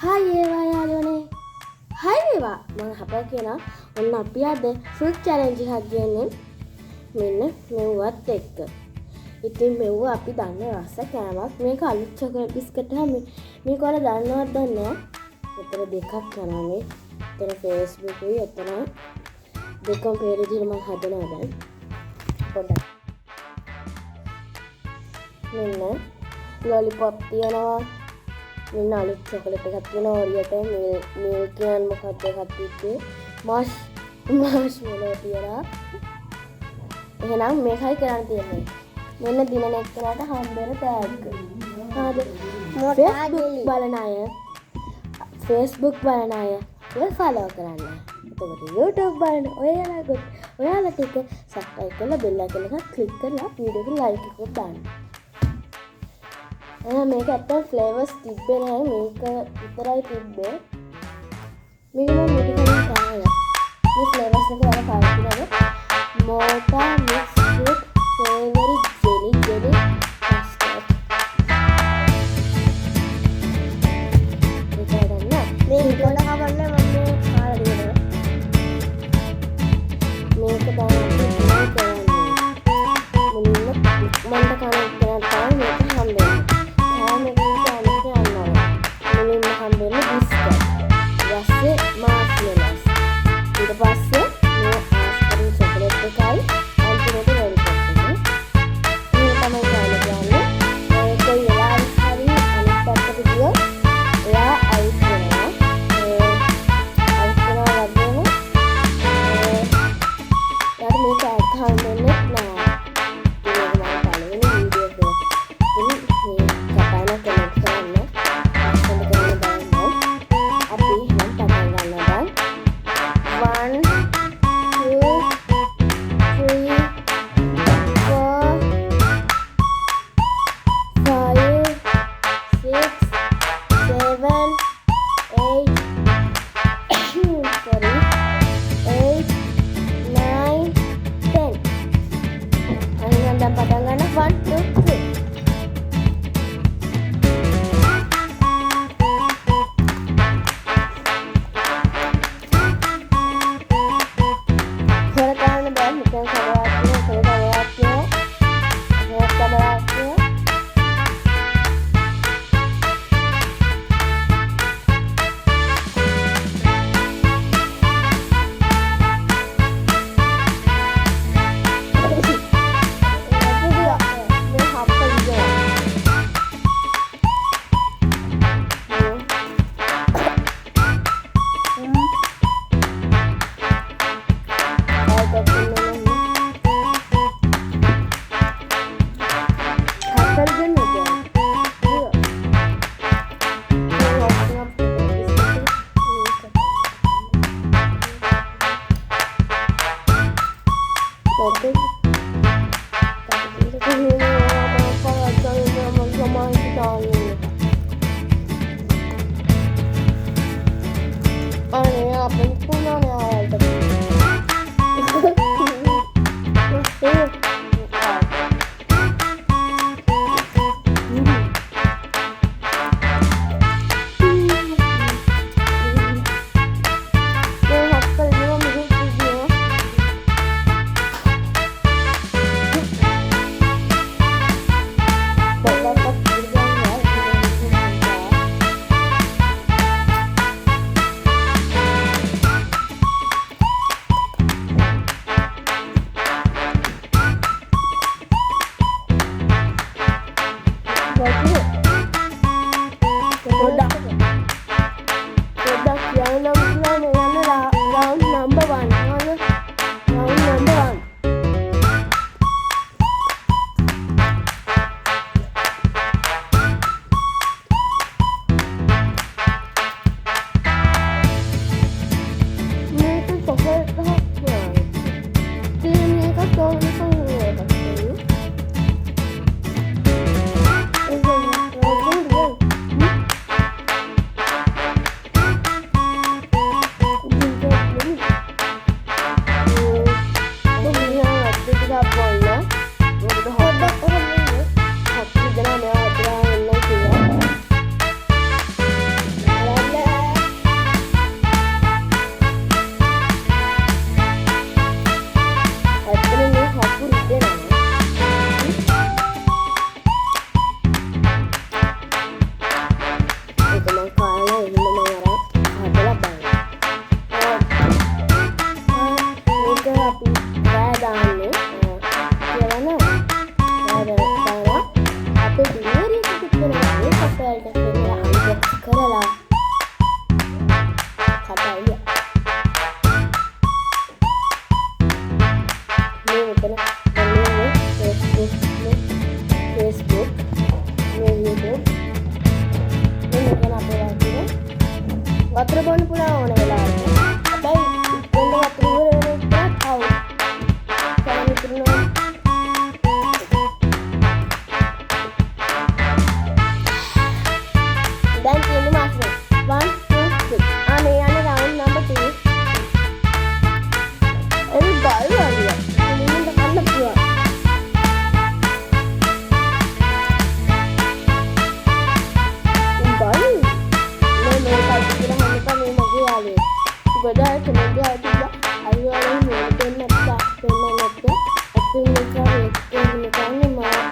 Hi ඒවා යාළුවනේ. Hi ඒවා මම හපා කියනවා. ඔන්න අපි අද ෆෘට් චැලෙන්ජ් එකක් ගියන්නේ. මෙන්න මෙව්වත් එක්ක. ඉතින් මෙව්ව අපි දන්නේ රස කෑමක්. මේක අලුත් චොකලට් බිස්කට් එක මේක ඔයාලා දන්නවද දන්නේ නැහැ. මෙතන දෙකක් කරනවා මේ. එතන Facebook උයි එතන දෙකම පේන විදිහට මම හදනවා දැන්. පොඩ්ඩක්. මෙන්න ලොලිපොප් තියනවා. මෙන්න අලුත් චොකලට් එකක් තියෙනවා. ඔරියට මේ කියන්නේ මොකක්ද එකක් තිබ්බේ. මාෂ්මෙලෝ තියලා. එහෙනම් මේකයි කරන්න තියෙන්නේ. මෙන්න දිනන එක්කනට හම්බෙන තෑග්ග. Facebook බලන අය follow කරන්න. එතකොට YouTube බලන ඔයාලා ටික subscribe කරලා bell icon එක click කරලා වීඩියෝ එකට like එකක් දාන්න. මේක ඇත්තට flavors තිබ්බේ නැහැ. මේක විතරයි තිබ්බේ. මේක මම මිටි කලින් කාලා. මේ flavors එක වල පාවිච්චි කරන්නේ Mocha mix fruit savory jelly custard. මේක ගන්න. මේ ඉතල කවන්නේ මම කාලා දෙනවා. මේක තමයි මම කරන්නේ. මුලින්ම මම කන කරලා තමයි මේක හම්බෙන්නේ. බොන්න පුළුවන් ඕන වෙලාවට. හැබැයි ඉක්මනට වතුර ඉවර වෙන එක කවුද? කරන්න ඉතුරුනවා. දැන් තියෙන්නේ මාස්ටර් 1 2 3. අනේ යන්නේ round number 2. එවි බල් වගේ. මෙන්න ගන්න පුළුවන්. Gada kemudian ada ayo orang yang benar benar benar benar benar benar benar benar